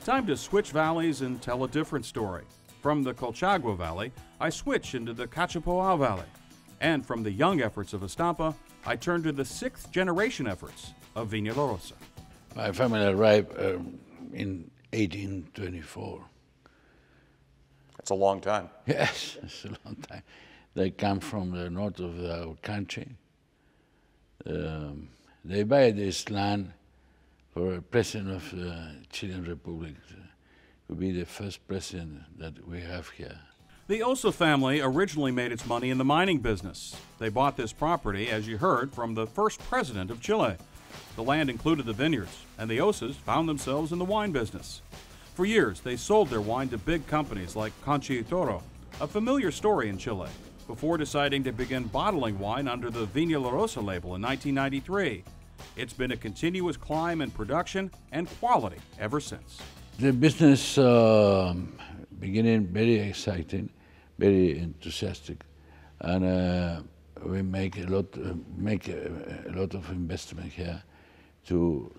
Time to switch valleys and tell a different story. From the Colchagua Valley, I switch into the Cachapoal Valley. And from the young efforts of Estampa, I turn to the sixth generation efforts of Vina la Rosa. My family arrived in 1824. That's a long time. Yes, it's a long time. They come from the north of our country. They buy this land for a president of the Chilean Republic to be the first president that we have here. The Osa family originally made its money in the mining business. They bought this property, as you heard, from the first president of Chile. The land included the vineyards, and the Osas found themselves in the wine business. For years, they sold their wine to big companies like Concha y Toro, a familiar story in Chile, before deciding to begin bottling wine under the Vina la Rosa label in 1993. It's been a continuous climb in production and quality ever since. The business beginning very exciting, very enthusiastic, and we make a lot of investment here to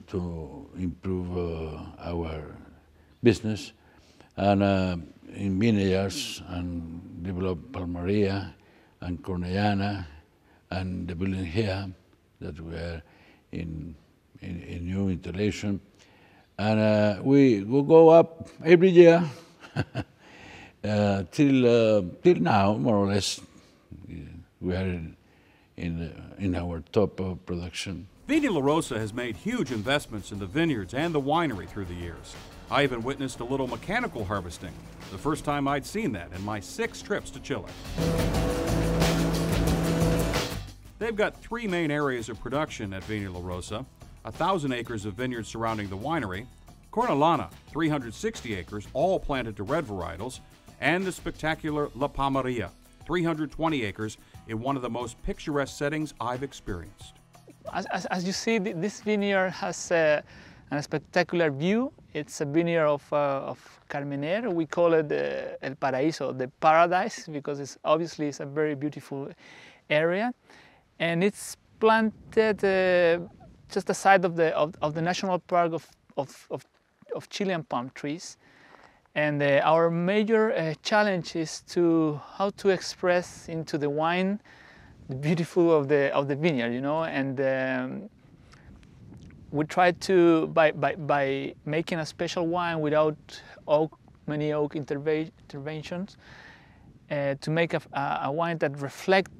improve our business, and in vineyards, and develop Palmaria and Cornellana, and the building here that we are in new installation. And we will go up every year till now, more or less. We are in our top of production. Vina la Rosa has made huge investments in the vineyards and the winery through the years. I even witnessed a little mechanical harvesting, the first time I'd seen that in my 6 trips to Chile. They've got 3 main areas of production at Vina la Rosa: 1,000 acres of vineyards surrounding the winery, Cornellana, 360 acres, all planted to red varietals, and the spectacular La Palmaria, 320 acres in one of the most picturesque settings I've experienced. As you see, this vineyard has a spectacular view. It's a vineyard of Carmener. We call it El Paraíso, the paradise, because it's obviously a very beautiful area, and it's planted just aside of the national park of Chilean palm trees. And our major challenge is how to express into the wine the beautiful of the vineyard, you know. And we try to by making a special wine without many oak interventions, to make a wine that reflects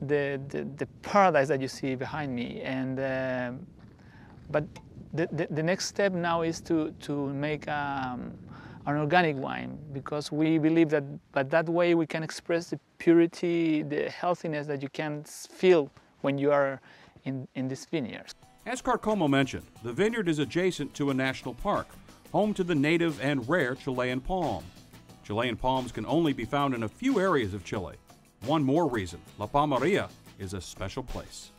the paradise that you see behind me. And but the next step now is to make an organic wine, because we believe that by that way we can express the purity, the healthiness that you can feel when you are in this vineyard. As Carcomo mentioned, the vineyard is adjacent to a national park, home to the native and rare Chilean palm. Chilean palms can only be found in a few areas of Chile. One more reason, La Palmaria is a special place.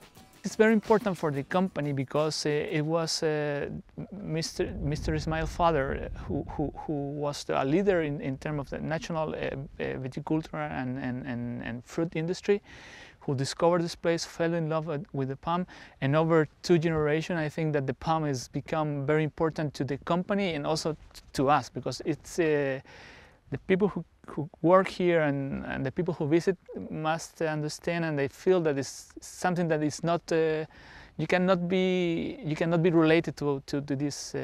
It's very important for the company because it was Mr. Ismail's father who was a leader in terms of the national viticulture and fruit industry, who discovered this place, fell in love with the palm, and over 2 generations I think that the palm has become very important to the company and also to us, because it's the people who work here and the people who visit must understand, and they feel that it's something that is not you cannot be related to these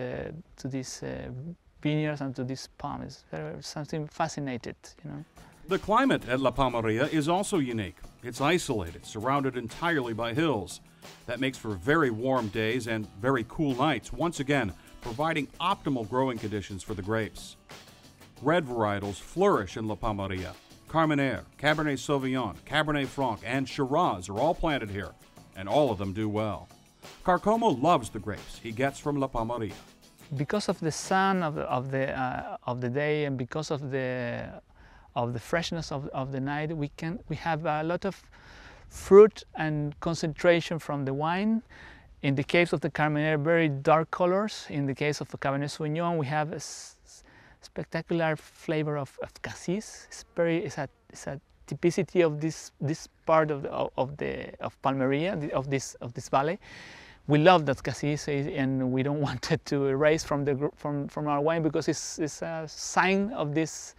vineyards and to this palm. It's something fascinated, you know. The climate at La Palmaria is also unique. It's isolated, surrounded entirely by hills. That makes for very warm days and very cool nights, once again providing optimal growing conditions for the grapes. Red varietals flourish in La Palmaria. Carmener, Cabernet Sauvignon, Cabernet Franc, and Shiraz are all planted here, and all of them do well. Carcomo loves the grapes he gets from La Palmaria. Because of the sun of the day, and because of the freshness of the night, we have a lot of fruit and concentration from the wine. In the case of the Carmener, very dark colors. In the case of the Cabernet Sauvignon, we have a spectacular flavor of cassis. It's a typicity of this part of Palmaria, of this valley. we love that cassis, and we don't want it to erase from our wine because it's a sign of this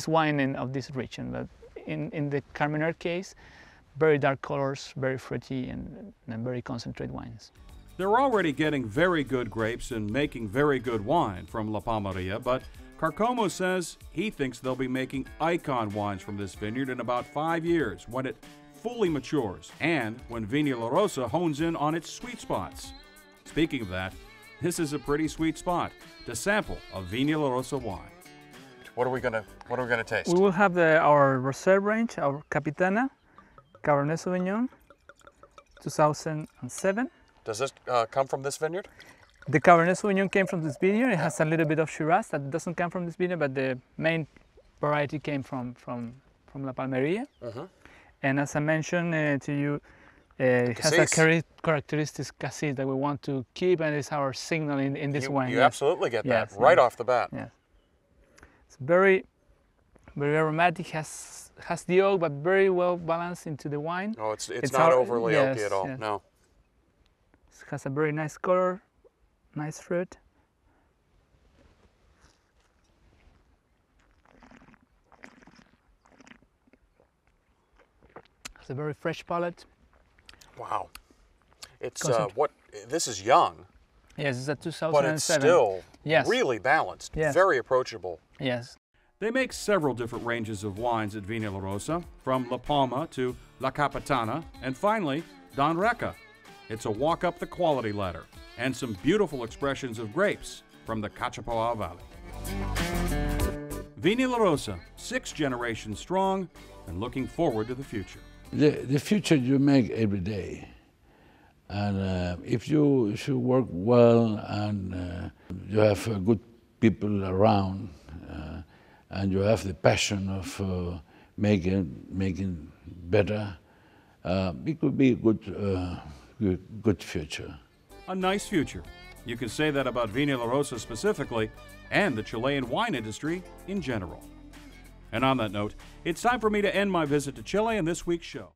wine and of this region. But in the Carmenere case, very dark colors, very fruity, and very concentrated wines. They're already getting very good grapes and making very good wine from La Palmeria, but Carcomo says he thinks they'll be making icon wines from this vineyard in about 5 years when it fully matures and when Vina la Rosa hones in on its sweet spots. Speaking of that, this is a pretty sweet spot to sample a Vina la Rosa wine. What are we gonna taste? We will have our Rosé range, our Capitana, Cabernet Sauvignon, 2007. Does this come from this vineyard? The Cabernet Sauvignon came from this vineyard. It has a little bit of Shiraz that doesn't come from this vineyard, but the main variety came from La Palmeria. And as I mentioned to you, it has a characteristic cassis that we want to keep, and it's our signal in this wine. You absolutely get that right off the bat. Yes. It's very, very aromatic, has the oak, but very well balanced into the wine. Oh, it's not overly oaky at all, no. It has a very nice color, nice fruit. It's a very fresh palate. Wow. It's this is young. Yes, it's a 2007. But it's still really balanced, very approachable. Yes. They make several different ranges of wines at Vina la Rosa, from La Palma to La Capitana, and finally, Don Reca. It's a walk up the quality ladder, and some beautiful expressions of grapes from the Cachapoal Valley. Vina la Rosa, 6 generations strong, and looking forward to the future. The future you make every day. And if you work well and you have good people around and you have the passion of making better, it could be a good future. A nice future. You can say that about Vina la Rosa specifically and the Chilean wine industry in general. And on that note, it's time for me to end my visit to Chile in this week's show.